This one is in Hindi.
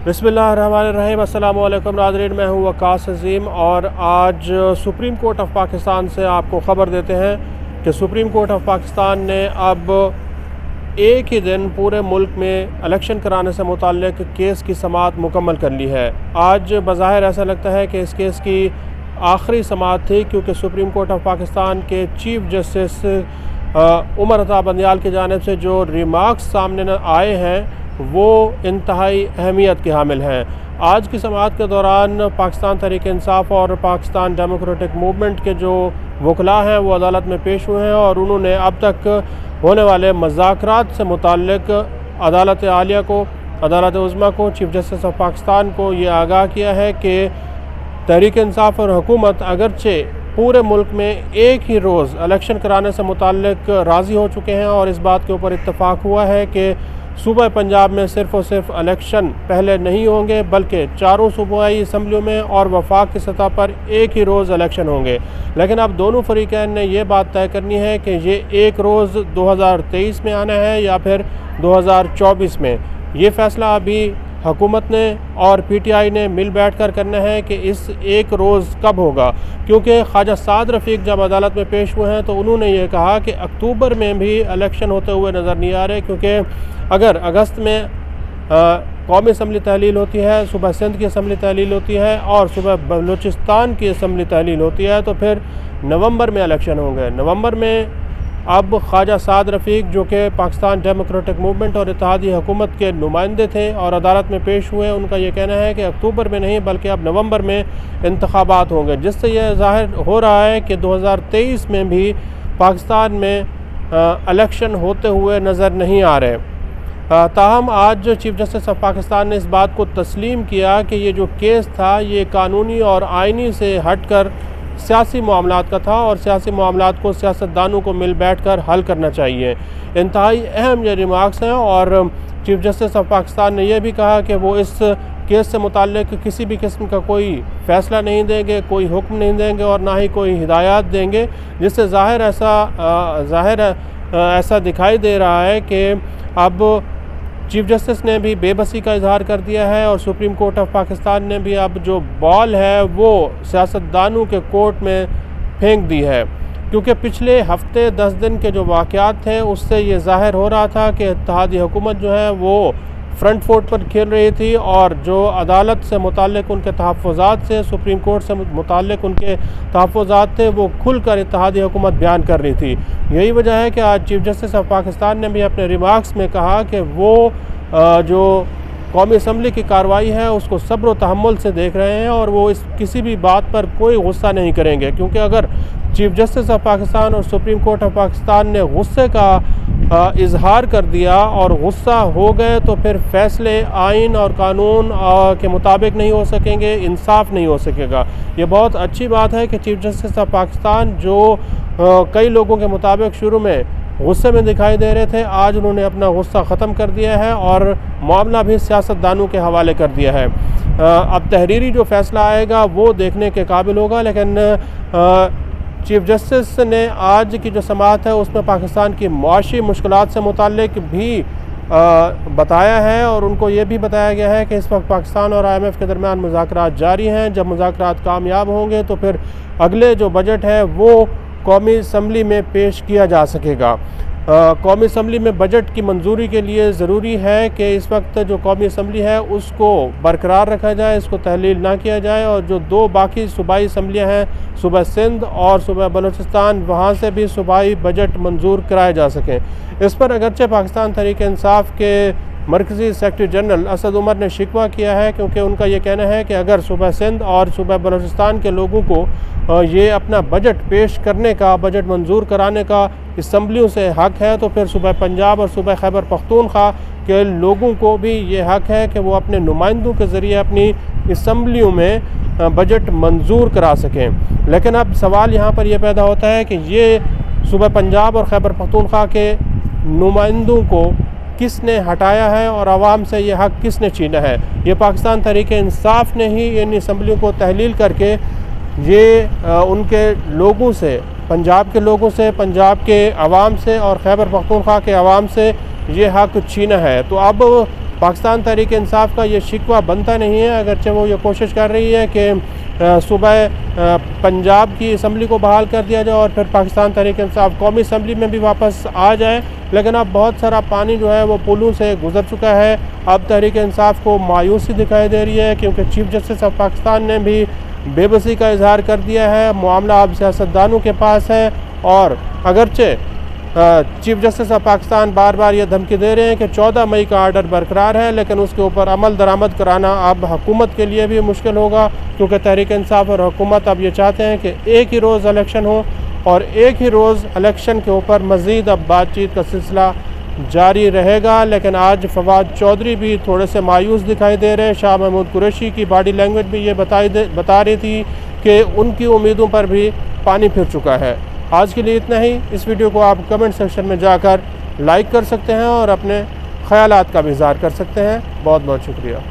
बिस्मिल्लाहिर्रहमानिर्रहीम। अस्सलामु अलैकुम नाज़रीन, मैं हूँ वकास अज़ीम और आज सुप्रीम कोर्ट ऑफ पाकिस्तान से आपको ख़बर देते हैं कि सुप्रीम कोर्ट ऑफ पाकिस्तान ने अब एक ही दिन पूरे मुल्क में इलेक्शन कराने से मुताल्लिक़ केस की समाअत मुकम्मल कर ली है। आज बज़ाहिर ऐसा लगता है कि इस केस की आखिरी समाअत थी, क्योंकि सुप्रीम कोर्ट ऑफ पाकिस्तान के चीफ जस्टिस उमर अता बंदियाल की जानिब से जो रिमार्क्स सामने आए हैं वो इंतहाई अहमियत के हामिल हैं। आज की समाअत के दौरान पाकिस्तान तहरीक इंसाफ और पाकिस्तान डेमोक्रेटिक मूवमेंट के जो वकला हैं वो अदालत में पेश हुए हैं और उन्होंने अब तक होने वाले मज़ाकरात से मुताल्लिक़ अदालत आलिया को, अदालत उज़्मा को, चीफ जस्टिस ऑफ पाकिस्तान को ये आगाह किया है कि तहरीक इंसाफ और हुकूमत अगरचे पूरे मुल्क में एक ही रोज़ इलेक्शन कराने से मुताल्लिक़ राज़ी हो चुके हैं और इस बात के ऊपर इत्तफ़ाक़ हुआ है कि सूबा पंजाब में सिर्फ़ और सिर्फ इलेक्शन पहले नहीं होंगे, बल्कि चारों सूबाई असम्बलियों में और वफाक की सतह पर एक ही रोज़ इलेक्शन होंगे। लेकिन अब दोनों फरीक़ैन ने यह बात तय करनी है कि ये एक रोज़ 2023 में आना है या फिर 2024 में। ये फ़ैसला अभी हुकूमत ने और PTI ने मिल बैठ कर करना है कि इस एक रोज़ कब होगा, क्योंकि ख्वाजा साद रफ़ीक जब अदालत में पेश हुए हैं तो उन्होंने ये कहा कि अक्टूबर में भी इलेक्शन होते हुए नज़र नहीं आ रहे, क्योंकि अगर अगस्त में कौमी असम्बली तहलील होती है, सुबह सिंध की असम्बली तहलील होती है और सुबह बलूचिस्तान की असम्बली तहलील होती है, तो फिर नवंबर में इलेक्शन होंगे। नवंबर में अब ख्वाजा साद रफ़ीक जो कि पाकिस्तान डेमोक्रेटिक मूवमेंट और इत्तेहादी हुकूमत के नुमाइंदे थे और अदालत में पेश हुए, उनका ये कहना है कि अक्टूबर में नहीं बल्कि अब नवंबर में इंतखाबात होंगे, जिससे यह ज़ाहिर हो रहा है कि 2023 में भी पाकिस्तान में इलेक्शन होते हुए नज़र नहीं आ रहे। ताहम आज चीफ जस्टिस ऑफ पाकिस्तान ने इस बात को तस्लीम किया कि ये जो केस था ये कानूनी और आइनी से हट कर सियासी मामलात का था और सियासी मामलात को सियासतदानों को मिल बैठ कर हल करना चाहिए। इंतहाई अहम ये रिमार्क्स हैं और चीफ जस्टिस ऑफ पाकिस्तान ने यह भी कहा कि वो इस केस से मुताल्लिक़ किसी भी किस्म का कोई फ़ैसला नहीं देंगे, कोई हुक्म नहीं देंगे और ना ही कोई हिदायत देंगे, जिससे ज़ाहिर ऐसा दिखाई दे रहा है कि अब चीफ जस्टिस ने भी बेबसी का इजहार कर दिया है और सुप्रीम कोर्ट ऑफ पाकिस्तान ने भी अब जो बॉल है वो सियासतदानों के कोर्ट में फेंक दी है, क्योंकि पिछले हफ्ते 10 दिन के जो वाक़यात थे उससे ये ज़ाहिर हो रहा था कि इत्तेहादी हुकूमत जो है वो फ्रंट फुट पर खेल रही थी और जो अदालत से मुताल्लिक़ उनके तहफ़्फ़ुज़ात से, सुप्रीम कोर्ट से मुताल्लिक़ उनके तहफ़्फ़ुज़ात थे, वो खुल कर इत्तेहादी हुकूमत बयान कर रही थी। यही वजह है कि आज चीफ जस्टिस ऑफ पाकिस्तान ने भी अपने रिमार्क्स में कहा कि वो जो कौमी असम्बली की कार्रवाई है उसको सब्र व तहम्मुल से देख रहे हैं और वो इस किसी भी बात पर कोई गुस्सा नहीं करेंगे, क्योंकि अगर चीफ जस्टिस ऑफ पाकिस्तान और सुप्रीम कोर्ट ऑफ पाकिस्तान ने गुस्से का इजहार कर दिया और गुस्सा हो गए तो फिर फ़ैसले आइन और कानून के मुताबिक नहीं हो सकेंगे, इंसाफ नहीं हो सकेगा। ये बहुत अच्छी बात है कि चीफ जस्टिस ऑफ पाकिस्तान जो कई लोगों के मुताबिक शुरू में गुस्से में दिखाई दे रहे थे, आज उन्होंने अपना गुस्सा ख़त्म कर दिया है और मामला भी सियासतदानों के हवाले कर दिया है। अब तहरीरी जो फ़ैसला आएगा वो देखने के काबिल होगा, लेकिन चीफ जस्टिस ने आज की जो समाअत है उसमें पाकिस्तान की मुआशी मुश्किलात से मुताल्लिक़ भी बताया है और उनको ये भी बताया गया है कि इस वक्त पाकिस्तान और IMF के दरमियान मुज़ाकरात जारी हैं। जब मुज़ाकरात कामयाब होंगे तो फिर अगले जो बजट है वो कौमी असम्बली में पेश किया जा सकेगा। कौमी असम्बली में बजट की मंजूरी के लिए ज़रूरी है कि इस वक्त जो कौमी असम्बली है उसको बरकरार रखा जाए, इसको तहलील ना किया जाए और जो दो बाकी सूबाई असम्बलियाँ हैं, सूबा सिंध और सूबा बलूचिस्तान, वहाँ से भी सूबाई बजट मंजूर कराए जा सकें। इस पर अगरचे पाकिस्तान तहरीक इंसाफ के मरकज़ी सेक्रेटरी जनरल असद उमर ने शिकवा किया है, क्योंकि उनका ये कहना है कि अगर सूबा सिंध और सूबा बलूचिस्तान के लोगों को ये अपना बजट पेश करने का, बजट मंजूर कराने का असम्बलियों से हक़ है, तो फिर सूबा पंजाब और सूबा खैबर पख्तूनख्वा के लोगों को भी ये हक़ है कि वो अपने नुमाइंदों के ज़रिए अपनी असम्बलियों में बजट मंजूर करा सकें। लेकिन अब सवाल यहाँ पर यह पैदा होता है कि ये सूबा पंजाब और खैबर पख्तूनख्वा के नुमाइंदों को किसने हटाया है और आवाम से ये हक़ किसने छीना है? ये पाकिस्तान तहरीक इंसाफ ने ही इन असम्बलियों को तहलील करके ये उनके लोगों से, पंजाब के लोगों से, पंजाब के अवाम से और खैबर पख्तूनख्वा के अवाम से ये हक़ छीना है। तो अब पाकिस्तान तहरीक इंसाफ का ये शिकवा बनता नहीं है, अगरचे वो ये कोशिश कर रही है कि सुबह पंजाब की असम्बली को बहाल कर दिया जाए और फिर पाकिस्तान तहरीक इंसाफ कौमी असम्बली में भी वापस आ जाए, लेकिन अब बहुत सारा पानी जो है वो पुलों से गुजर चुका है। अब तहरीक इंसाफ को मायूसी दिखाई दे रही है, क्योंकि चीफ जस्टिस ऑफ पाकिस्तान ने भी बेबसी का इजहार कर दिया है। मामला अब सियासतदानों के पास है, और अगरचे चीफ जस्टिस ऑफ पाकिस्तान बार बार ये धमकी दे रहे हैं कि 14 मई का आर्डर बरकरार है, लेकिन उसके ऊपर अमल दरामद कराना अब हुकूमत के लिए भी मुश्किल होगा, क्योंकि तहरीक इंसाफ और हुकूमत अब ये चाहते हैं कि एक ही रोज़ इलेक्शन हो, और एक ही रोज़ इलेक्शन के ऊपर मज़ीद अब बातचीत का सिलसिला जारी रहेगा। लेकिन आज फवाद चौधरी भी थोड़े से मायूस दिखाई दे रहे हैं। शाह महमूद कुरैशी की बॉडी लैंग्वेज भी ये बता रही थी कि उनकी उम्मीदों पर भी पानी फिर चुका है। आज के लिए इतना ही। इस वीडियो को आप कमेंट सेक्शन में जाकर लाइक कर सकते हैं और अपने ख़यालात का भी इज़हार कर सकते हैं। बहुत बहुत शुक्रिया।